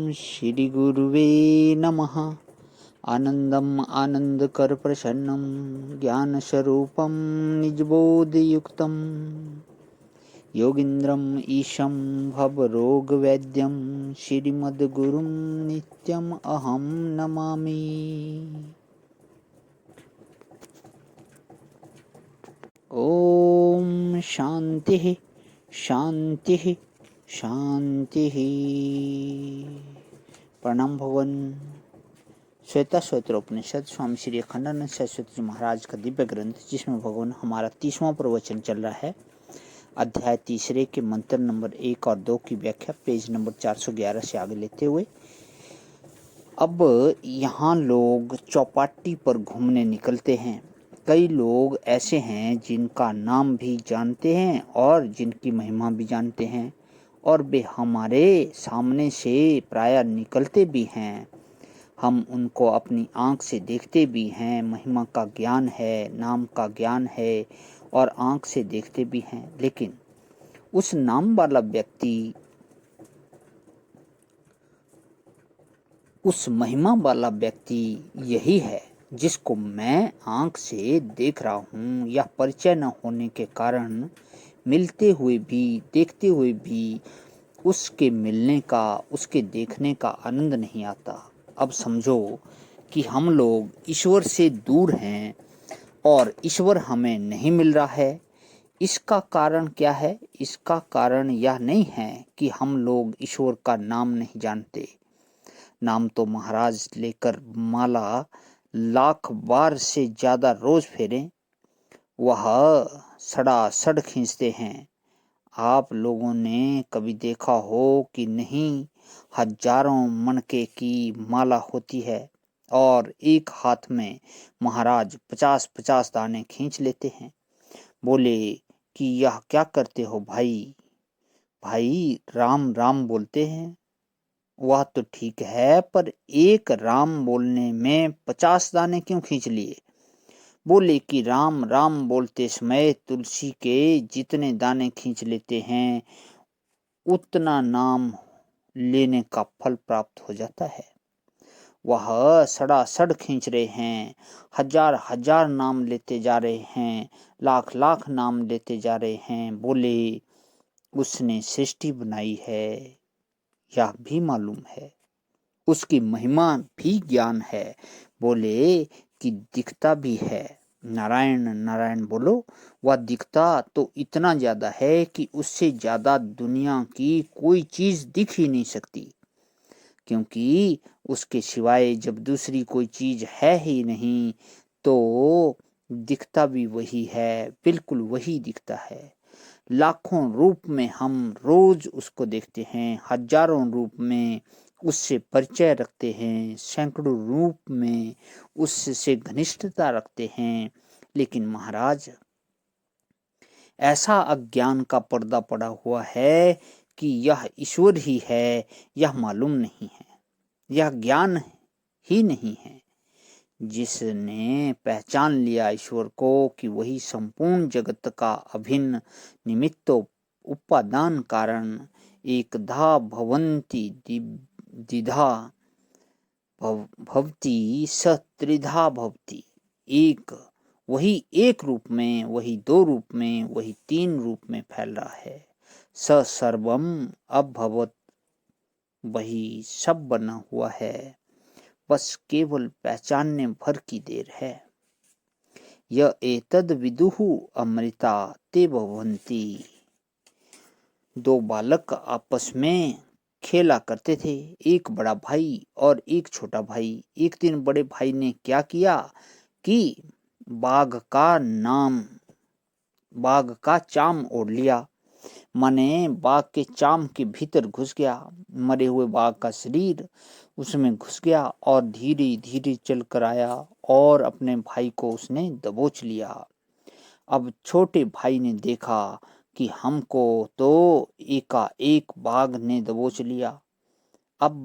श्री गुरुवे नमः। आनंदम आनंदकर प्रसन्नम ज्ञानस्वरूपम निजबोधयुक्तम योगींद्रम ईशं भवरोगवैद्यं श्रीमद्गुरुं नित्यम् अहं नमामि। ओम शांति शांति शांति। प्रणाम भवन। श्वेता श्वेत्रोपनिषद स्वामी श्री अखंडानंद सरस्वती जी महाराज का दिव्य ग्रंथ, जिसमें भगवान हमारा 30वां प्रवचन चल रहा है। अध्याय तीसरे के मंत्र नंबर 1 और 2 की व्याख्या पेज नंबर 411 से आगे लेते हुए अब यहाँ लोग चौपाटी पर घूमने निकलते हैं। कई लोग ऐसे हैं जिनका नाम भी जानते हैं और जिनकी महिमा भी जानते हैं, और वे हमारे सामने से प्रायः निकलते भी हैं। हम उनको अपनी आंख से देखते भी हैं। महिमा का ज्ञान है, नाम का ज्ञान है और आंख से देखते भी हैं। लेकिन उस नाम वाला व्यक्ति, उस महिमा वाला व्यक्ति यही है जिसको मैं आंख से देख रहा हूँ। यह परिचय न होने के कारण मिलते हुए भी, देखते हुए भी उसके मिलने का, उसके देखने का आनंद नहीं आता। अब समझो कि हम लोग ईश्वर से दूर हैं और ईश्वर हमें नहीं मिल रहा है। इसका कारण क्या है? इसका कारण यह नहीं है कि हम लोग ईश्वर का नाम नहीं जानते। नाम तो महाराज लेकर माला लाख बार से ज्यादा रोज फेरें, वह सड़ा खींचते हैं। आप लोगों ने कभी देखा हो कि नहीं, हजारों मणके की माला होती है और एक हाथ में महाराज 50-50 दाने खींच लेते हैं। बोले कि यह क्या करते हो भाई? भाई राम राम बोलते हैं। वह तो ठीक है, पर एक राम बोलने में 50 दाने क्यों खींच लिए? बोले कि राम राम बोलते समय तुलसी के जितने दाने खींच लेते हैं उतना नाम लेने का फल प्राप्त हो जाता है। वह सड़ खींच रहे हैं, हजार हजार नाम लेते जा रहे हैं, लाख लाख नाम लेते जा रहे हैं। बोले उसने सृष्टि बनाई है, यह भी मालूम है, उसकी महिमा भी ज्ञान है। बोले कि दिखता भी है। नारायण नारायण बोलो। वह दिखता तो इतना ज्यादा है कि उससे ज्यादा दुनिया की कोई चीज दिख ही नहीं सकती, क्योंकि उसके सिवाय जब दूसरी कोई चीज है ही नहीं तो दिखता भी वही है, बिल्कुल वही दिखता है। लाखों रूप में हम रोज उसको देखते हैं, हजारों रूप में उससे परिचय रखते हैं, सैकड़ों रूप में उससे घनिष्ठता रखते हैं। लेकिन महाराज, ऐसा अज्ञान का पर्दा पड़ा हुआ है कि यह ईश्वर ही है यह मालूम नहीं है, यह ज्ञान ही नहीं है। जिसने पहचान लिया ईश्वर को कि वही संपूर्ण जगत का अभिन्न निमित्त उपादान कारण, एकधा भवन्ति द्विधा भवति स त्रिधा भवति। एक, वही एक रूप में, वही दो रूप में, वही तीन रूप में फैल रहा है। स सर्वम अभवत, वही सब बना हुआ है, बस केवल पहचानने भर की देर है। य एतद विदुहु अमृता ते भवन्ति। दो बालक आपस में खेला करते थे, एक बड़ा भाई और एक छोटा भाई। एक दिन बड़े भाई ने क्या किया कि बाघ का चाम ओढ़ लिया, माने बाघ के चाम के भीतर घुस गया। मरे हुए बाघ का शरीर उसमें घुस गया और धीरे धीरे चल कर आया और अपने भाई को उसने दबोच लिया। अब छोटे भाई ने देखा कि हमको तो एकाएक बाघ ने दबोच लिया, अब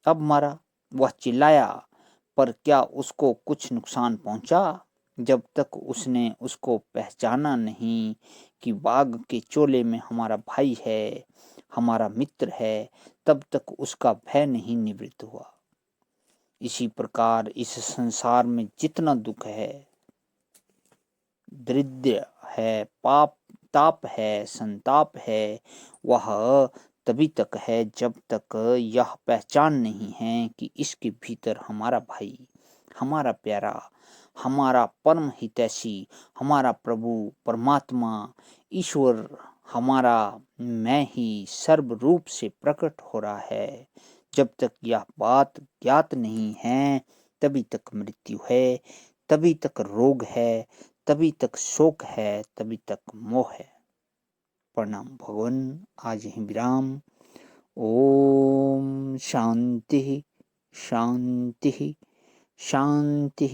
मरा। वह चिल्लाया, पर क्या उसको कुछ नुकसान पहुंचा? जब तक उसने उसको पहचाना नहीं कि बाघ के चोले में हमारा भाई है, हमारा मित्र है, तब तक उसका भय नहीं निवृत्त हुआ। इसी प्रकार इस संसार में जितना दुख है, दरिद्र है, पाप ताप है, संताप है, वह तभी तक है जब तक यह पहचान नहीं है कि इसके भीतर हमारा भाई, हमारा प्यारा, हमारा परम हितैषी, हमारा प्रभु परमात्मा ईश्वर, हमारा मैं ही सर्व रूप से प्रकट हो रहा है। जब तक यह बात ज्ञात नहीं है, तभी तक मृत्यु है, तभी तक रोग है, तभी तक शोक है, तभी तक मोह है। प्रणाम भगवान। आज ही विराम। ओम शांति शांति शांति।